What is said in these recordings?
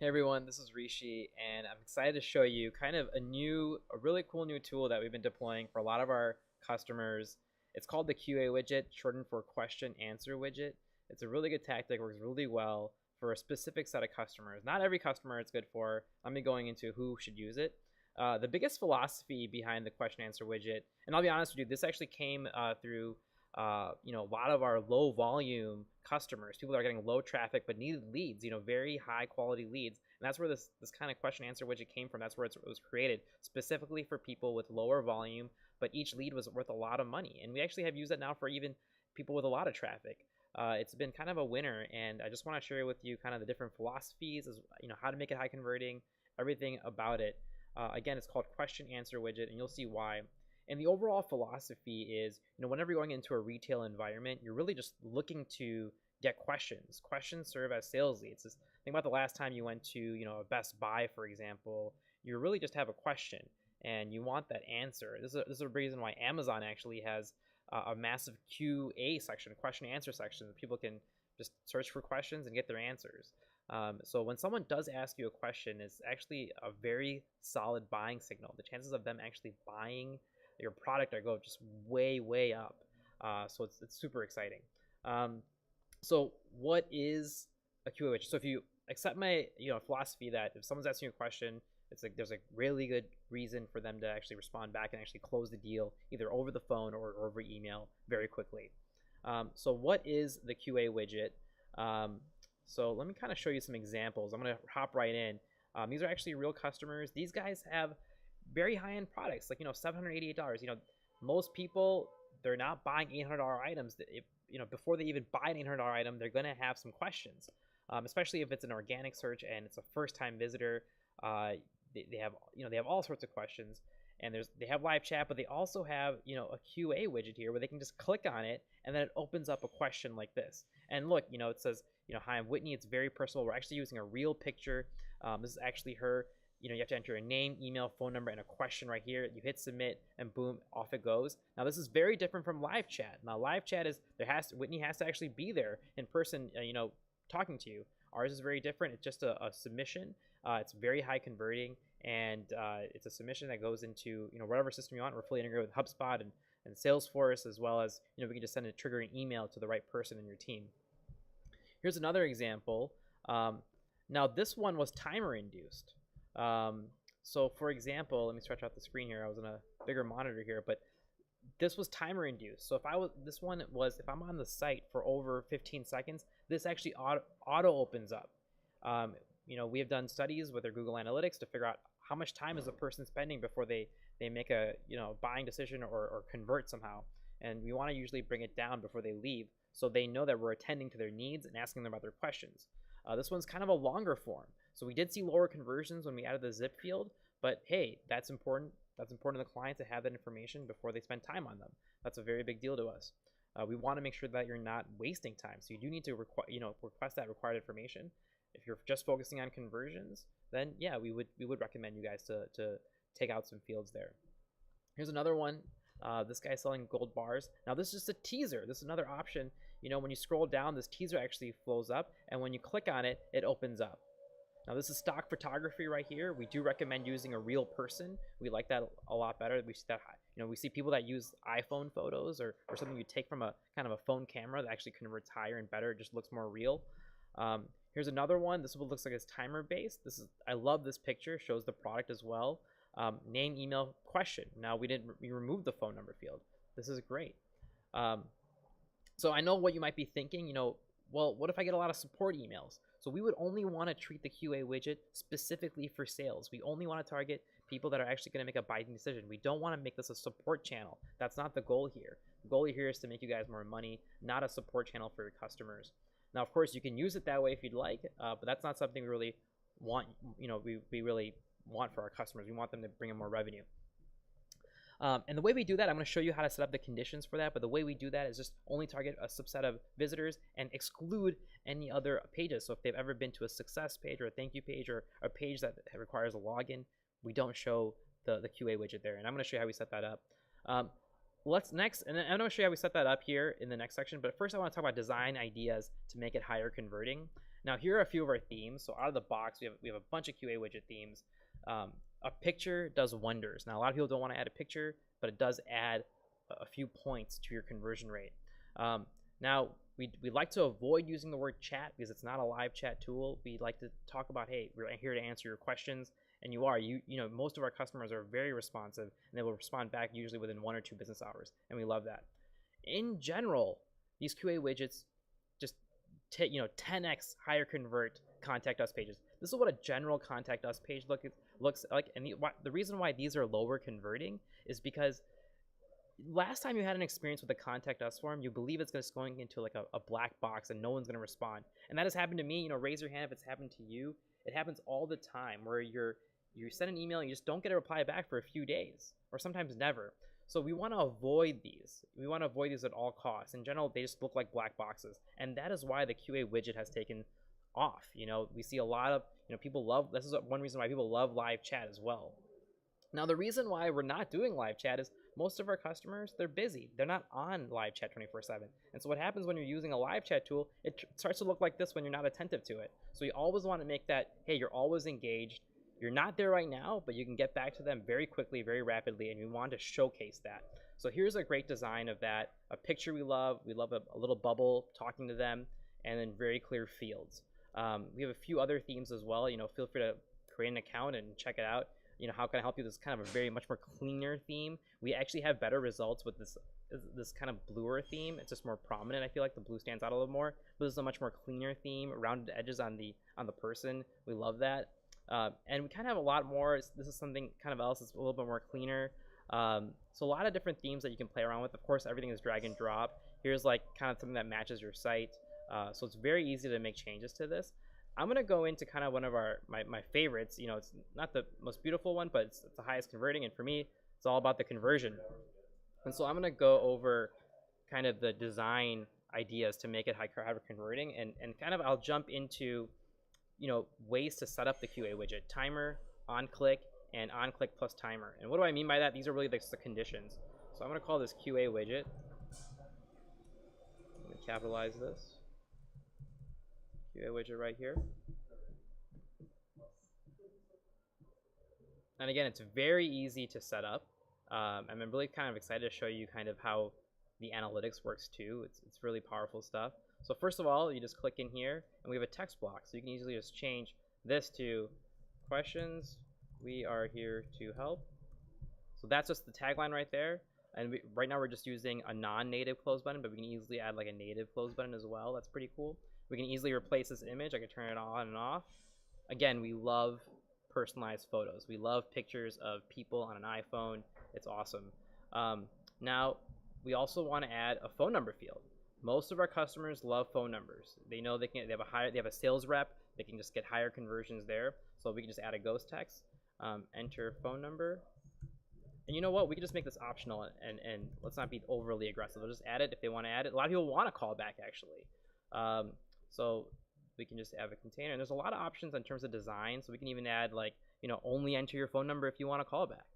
Hey everyone, this is Rishi, and I'm excited to show you kind of a really cool new tool that we've been deploying for a lot of our customers. It's called the QA widget, shortened for question answer widget. It's a really good tactic, works really well for a specific set of customers. Not every customer it's good for. I'm going to going into who should use it. The biggest philosophy behind the question answer widget, and I'll be honest with you, this actually came through a lot of our low volume customers, people that are getting low traffic but needed leads, very high quality leads. And that's where this kind of question answer widget came from. That's where it was created specifically for people with lower volume, but each lead was worth a lot of money. And we actually have used it now for even people with a lot of traffic. It's been kind of a winner, and I just want to share with you kind of the different philosophies, as how to make it high converting, everything about it. Again, it's called question answer widget, and you'll see why. And the overall philosophy is, whenever you're going into a retail environment, you're really just looking to get questions. Questions serve as sales leads. Think about the last time you went to, a Best Buy, for example. You really just have a question, and you want that answer. This is a reason why Amazon actually has a massive QA section, question answer section, that people can just search for questions and get their answers. So when someone does ask you a question, it's actually a very solid buying signal. The chances of them actually buying your product go just way up. So it's super exciting. So what is a QA widget? So if you accept my philosophy that if someone's asking you a question, it's like there's a really good reason for them to actually respond back and actually close the deal either over the phone or over email very quickly. So what is the QA widget? So let me kind of show you some examples. I'm going to hop right in. These are actually real customers. These guys have very high-end products, like $788. Most people, they're not buying $800 items. Before they even buy an $800 item, they're going to have some questions, especially if it's an organic search and it's a first-time visitor. They have all sorts of questions, and they have live chat, but they also have a QA widget here where they can just click on it, and then it opens up a question like this. And look, it says, hi, I'm Whitney. It's very personal. We're actually using a real picture. This is actually her. You have to enter a name, email, phone number, and a question right here. You hit submit, and boom, off it goes. Now, this is very different from live chat. Now, live chat is Whitney has to actually be there in person, talking to you. Ours is very different. It's just a submission. It's very high converting, and it's a submission that goes into whatever system you want. We're fully integrated with HubSpot and Salesforce, as well as we can just send a triggering email to the right person in your team. Here's another example. Now, this one was timer induced. So for example, let me stretch out the screen here. I was on a bigger monitor here, but this was timer induced. So if I'm on the site for over 15 seconds, this actually auto opens up. We have done studies with our Google Analytics to figure out how much time is a person spending before they make a buying decision or convert somehow. And we want to usually bring it down before they leave, so they know that we're attending to their needs and asking them about their questions. This one's kind of a longer form. So we did see lower conversions when we added the zip field, but hey, that's important. That's important to the client to have that information before they spend time on them. That's a very big deal to us. We want to make sure that you're not wasting time. So you do need to request that required information. If you're just focusing on conversions, then yeah, we would recommend you guys to take out some fields there. Here's another one. This guy's selling gold bars. Now this is just a teaser. This is another option. When you scroll down, this teaser actually flows up, and when you click on it, it opens up. Now this is stock photography right here. We do recommend using a real person. We like that a lot better. We see that, we see people that use iPhone photos or something you take from a kind of a phone camera that actually converts higher and better. It just looks more real. Here's another one. This is what looks like it's timer based. I love this picture. Shows the product as well. Name, email, question. Now we removed the phone number field. This is great. So I know what you might be thinking. Well, what if I get a lot of support emails? So we would only want to treat the QA widget specifically for sales. We only want to target people that are actually going to make a buying decision. We don't want to make this a support channel. That's not the goal here. The goal here is to make you guys more money, not a support channel for your customers. Now, of course, you can use it that way if you'd like, but that's not something we really want. We really want for our customers. We want them to bring in more revenue. And the way we do that, I'm going to show you how to set up the conditions for that. But the way we do that is just only target a subset of visitors and exclude any other pages. So if they've ever been to a success page or a thank you page or a page that requires a login, we don't show the QA widget there. And I'm going to show you how we set that up. Next, and then I'm going to show you how we set that up here in the next section. But first, I want to talk about design ideas to make it higher converting. Now here are a few of our themes. So out of the box, we have a bunch of QA widget themes. A picture does wonders. Now a lot of people don't want to add a picture, but it does add a few points to your conversion rate. Now we like to avoid using the word chat because it's not a live chat tool. We like to talk about, hey, we're here to answer your questions, and you know, most of our customers are very responsive, and they will respond back usually within 1 or 2 business hours, and we love that. In general, these QA widgets just 10x higher convert contact us pages. This is what a general contact us page looks like, and the reason why these are lower converting is because last time you had an experience with a contact us form, you believe it's just going into like a black box and no one's going to respond. And that has happened to me. You know, raise your hand if it's happened to you. It happens all the time where you send an email and you just don't get a reply back for a few days or sometimes never. So we want to avoid these. We want to avoid these at all costs. In general, they just look like black boxes. And that is why the QA widget has taken off. You know, we see a lot of, people love, this is one reason why people love live chat as well. Now, the reason why we're not doing live chat is most of our customers, they're busy. They're not on live chat 24/7. And so what happens when you're using a live chat tool, it starts to look like this when you're not attentive to it. So you always want to make that, hey, you're always engaged. You're not there right now, but you can get back to them very quickly, very rapidly, and you want to showcase that. So here's a great design of that. A picture we love. We love a little bubble talking to them, and then very clear fields. We have a few other themes as well. Feel free to create an account and check it out. How can I help you? This is kind of a much more cleaner theme. We actually have better results with this kind of bluer theme. It's just more prominent. I feel like the blue stands out a little more. But this is a much more cleaner theme. Rounded edges on the person. We love that. And we kind of have a lot more. This is something kind of else that's a little bit more cleaner. So a lot of different themes that you can play around with. Of course, everything is drag and drop. Here's like kind of something that matches your site. So it's very easy to make changes to this. I'm going to go into kind of one of my favorites. It's not the most beautiful one, but it's the highest converting. And for me, it's all about the conversion. And so I'm going to go over kind of the design ideas to make it high converting. And kind of I'll jump into, ways to set up the QA widget. Timer, on-click, and on-click plus timer. And what do I mean by that? These are really the conditions. So I'm going to call this QA widget. I'm going to capitalize this. QA widget right here. And again, it's very easy to set up. I'm really kind of excited to show you kind of how the analytics works too. It's really powerful stuff. So first of all, you just click in here, and we have a text block. So you can easily just change this to questions. We are here to help. So that's just the tagline right there. And right now we're just using a non-native close button, but we can easily add like a native close button as well. That's pretty cool. We can easily replace this image. I can turn it on and off. Again, we love personalized photos. We love pictures of people on an iPhone. It's awesome. Now, we also want to add a phone number field. Most of our customers love phone numbers. They know they have a sales rep. They can just get higher conversions there. So we can just add a ghost text, enter phone number. And you know what? We can just make this optional and let's not be overly aggressive. We'll just add it if they want to add it. A lot of people want to call back actually. So we can just add a container. And there's a lot of options in terms of design. So we can even add like, only enter your phone number if you want to call back.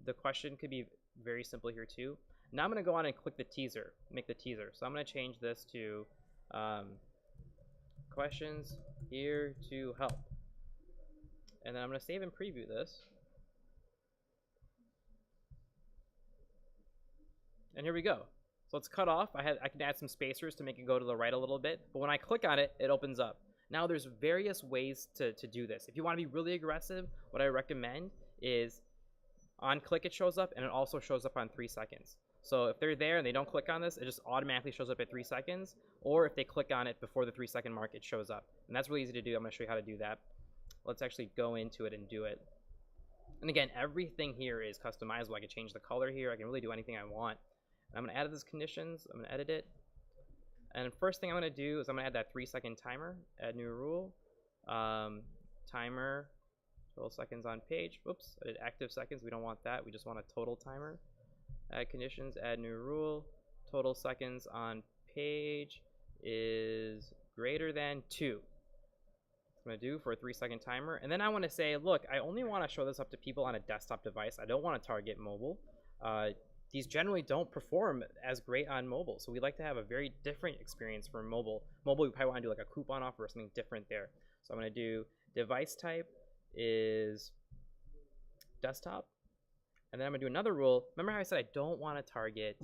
The question could be very simple here too. Now I'm going to go on and click the teaser, make the teaser. So I'm going to change this to questions here to help. And then I'm going to save and preview this. And here we go. So it's cut off. I can add some spacers to make it go to the right a little bit. But when I click on it, it opens up. Now there's various ways to do this. If you want to be really aggressive, what I recommend is on click it shows up, and it also shows up on 3 seconds. So if they're there and they don't click on this, it just automatically shows up at 3 seconds. Or if they click on it before the 3-second mark, it shows up. And that's really easy to do. I'm going to show you how to do that. Let's actually go into it and do it. And again, everything here is customizable. I can change the color here. I can really do anything I want. And I'm going to add these conditions. I'm going to edit it. And first thing I'm going to do is I'm going to add that 3-second timer. Add new rule. Timer. Total seconds on page. Whoops. I did active seconds. We don't want that. We just want a total timer. Add conditions. Add new rule. Total seconds on page is greater than 2. I'm going to do for a 3-second timer. And then I want to say, look, I only want to show this up to people on a desktop device. I don't want to target mobile. these generally don't perform as great on mobile. So we like to have a very different experience for mobile. Mobile, we probably want to do like a coupon offer or something different there. So I'm going to do device type is desktop. And then I'm going to do another rule. Remember how I said I don't want to target,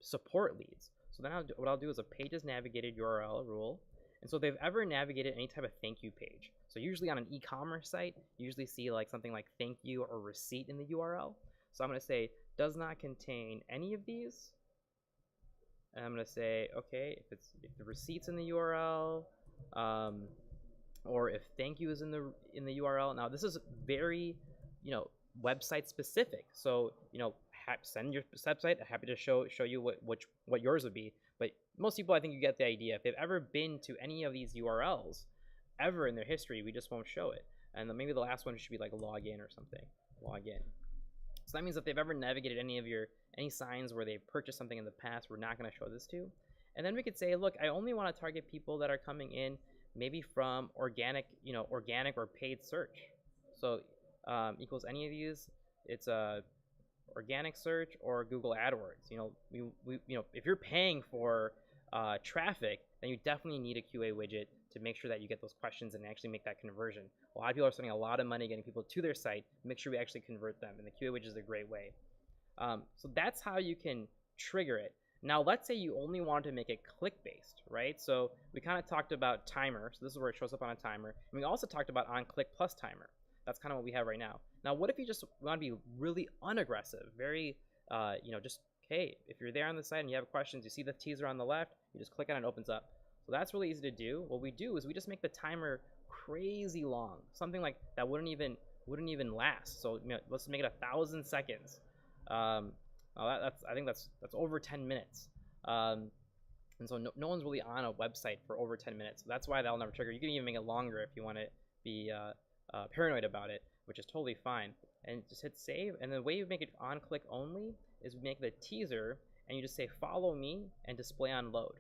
support leads. So then what I'll do is a pages navigated URL rule. And so if they've ever navigated any type of thank you page. So usually on an e-commerce site, you usually see like something like thank you or receipt in the URL. So I'm going to say does not contain any of these. And I'm going to say, okay, if the receipt's in the URL, or if thank you is in the URL. Now this is very, website specific. So, send your website. I'm happy to show you what yours would be. But most people, I think you get the idea. If they've ever been to any of these URLs ever in their history, we just won't show it. And then maybe the last one should be like log in or something. Log in. So that means if they've ever navigated any signs where they've purchased something in the past, we're not going to show this to. And then we could say, look, I only want to target people that are coming in maybe from organic or paid search. So equals any of these. It's a organic search or Google AdWords. If you're paying for traffic, then you definitely need a QA widget to make sure that you get those questions and actually make that conversion. A lot of people are spending a lot of money getting people to their site. Make sure we actually convert them, and the QA widget is a great way. So that's how you can trigger it. Now, let's say you only wanted to make it click-based, right? So we kind of talked about timer. So this is where it shows up on a timer. And we also talked about on-click plus timer. That's kind of what we have right now. Now, what if you just want to be really unaggressive? Very, just, hey, if you're there on the site and you have questions, you see the teaser on the left, you just click on it and it opens up. So that's really easy to do. What we do is we just make the timer crazy long, something like that wouldn't even last. So let's make it 1,000 seconds. I think that's over 10 minutes. And so no one's really on a website for over 10 minutes. So that's why that'll never trigger. You can even make it longer if you want to be paranoid about it, which is totally fine. And just hit save. And the way you make it on click only is we make the teaser and you just say follow me and display on load.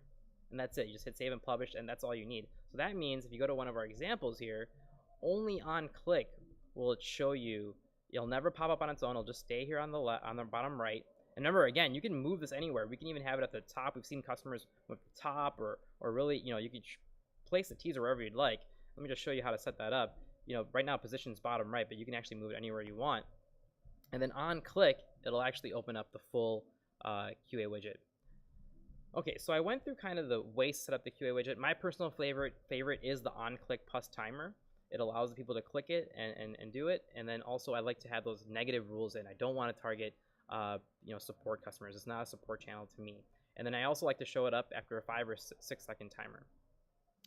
And that's it. You just hit save and publish, and that's all you need. So that means if you go to one of our examples here, only on click will it show you. It'll never pop up on its own. It'll just stay here on the bottom right. And remember, again, you can move this anywhere. We can even have it at the top. We've seen customers with the top, or really, you can place the teaser wherever you'd like. Let me just show you how to set that up. Right now position's bottom right, but you can actually move it anywhere you want. And then on click, it'll actually open up the full QA widget. Okay, so I went through kind of the ways to set up the QA widget. My personal favorite is the on-click plus timer. It allows people to click it and do it. And then also I like to have those negative rules in. I don't want to target support customers. It's not a support channel to me. And then I also like to show it up after a 5 or 6 second timer.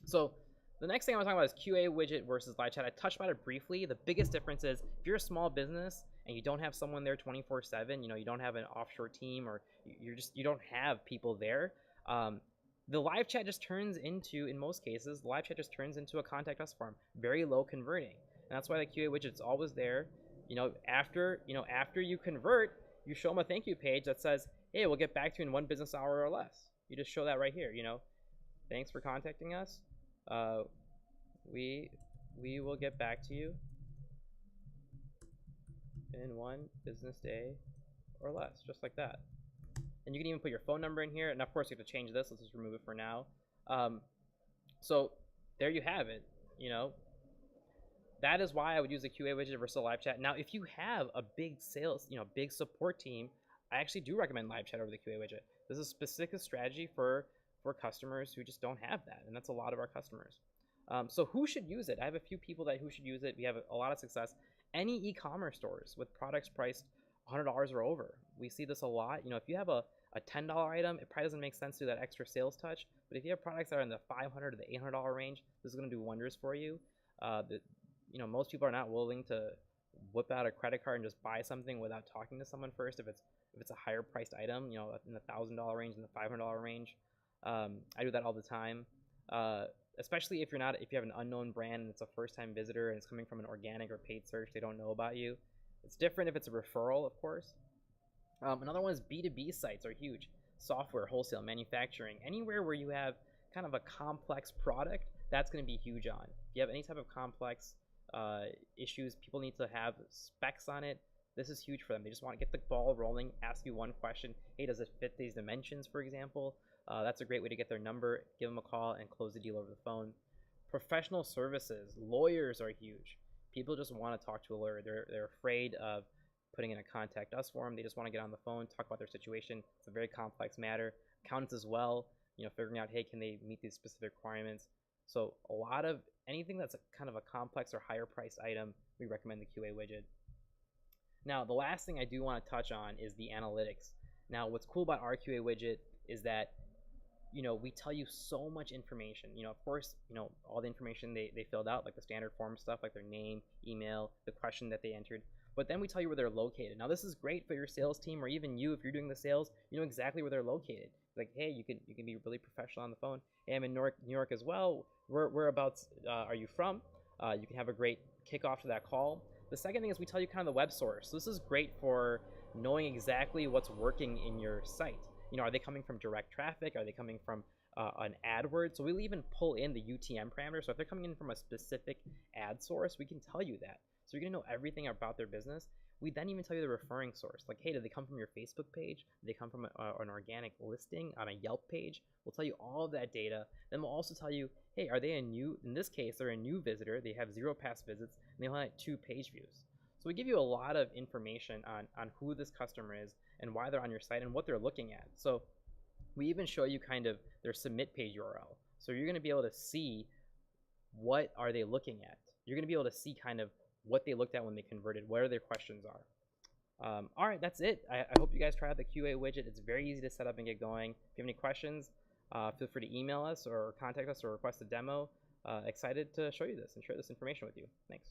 So the next thing I want to talk about is QA widget versus live chat. I touched on it briefly. The biggest difference is if you're a small business and you don't have someone there 24/7, you don't have an offshore team, or you don't have people there, the live chat just turns into, in most cases, the live chat just turns into a contact us form, very low converting. And that's why the QA widget's always there. After you convert, you show them a thank you page that says, hey, we'll get back to you in 1 business hour or less. You just show that right here, thanks for contacting us. We will get back to you in 1 business day or less, just like that. And you can even put your phone number in here. And of course, you have to change this. Let's just remove it for now. So there you have it. That is why I would use the QA widget versus live chat. Now, if you have a big sales, big support team, I actually do recommend live chat over the QA widget. This is a specific strategy for customers who just don't have that, and that's a lot of our customers. So who should use it? I have a few people who should use it. We have a lot of success. Any e-commerce stores with products priced $100 or over. We see this a lot. If you have a $10 item, it probably doesn't make sense to do that extra sales touch. But if you have products that are in the $500 to the $800 range, this is going to do wonders for you. Most people are not willing to whip out a credit card and just buy something without talking to someone first. If it's a higher priced item, in the $1,000 range, in the $500 range. I do that all the time. Especially if you have an unknown brand and it's a first-time visitor and it's coming from an organic or paid search, they don't know about you. It's different if it's a referral, of course. Another one is B2B sites are huge. Software, wholesale, manufacturing, anywhere where you have kind of a complex product, that's going to be huge on. If you have any type of complex issues, people need to have specs on it, This is huge for them. They just want to get the ball rolling, ask you one question. Hey, does it fit these dimensions, for example? That's a great way to get their number, give them a call, and close the deal over the phone. Professional services, lawyers are huge. People just want to talk to a lawyer. They're afraid of putting in a contact us form. They just want to get on the phone, talk about their situation. It's a very complex matter. Accountants as well, figuring out, hey, can they meet these specific requirements? So a lot of anything that's kind of a complex or higher price item, we recommend the QA widget. Now, the last thing I do want to touch on is the analytics. Now, what's cool about our QA widget is that we tell you so much information. Of course, all the information they filled out, like the standard form stuff, like their name, email, the question that they entered. But then we tell you where they're located. Now, this is great for your sales team, or even you, if you're doing the sales, you know exactly where they're located. Like, hey, you can be really professional on the phone. Hey, I'm in New York as well. Whereabouts are you from? You can have a great kickoff to that call. The second thing is we tell you kind of the web source. So this is great for knowing exactly what's working in your site. Are they coming from direct traffic? Are they coming from an AdWords? So we'll even pull in the UTM parameter. So if they're coming in from a specific ad source, we can tell you that. So you're gonna know everything about their business. We then even tell you the referring source. Like, hey, did they come from your Facebook page? Did they come from an organic listing on a Yelp page? We'll tell you all of that data. Then we'll also tell you, hey, are they in this case, they're a new visitor. They have 0 past visits, and they only have 2 page views. So we give you a lot of information on who this customer is and why they're on your site and what they're looking at. So we even show you kind of their submit page URL. So you're gonna be able to see what are they looking at. You're gonna be able to see kind of what they looked at when they converted, what their questions are. All right, that's it. I hope you guys try out the QA widget. It's very easy to set up and get going. If you have any questions, feel free to email us or contact us or request a demo. Excited to show you this and share this information with you. Thanks.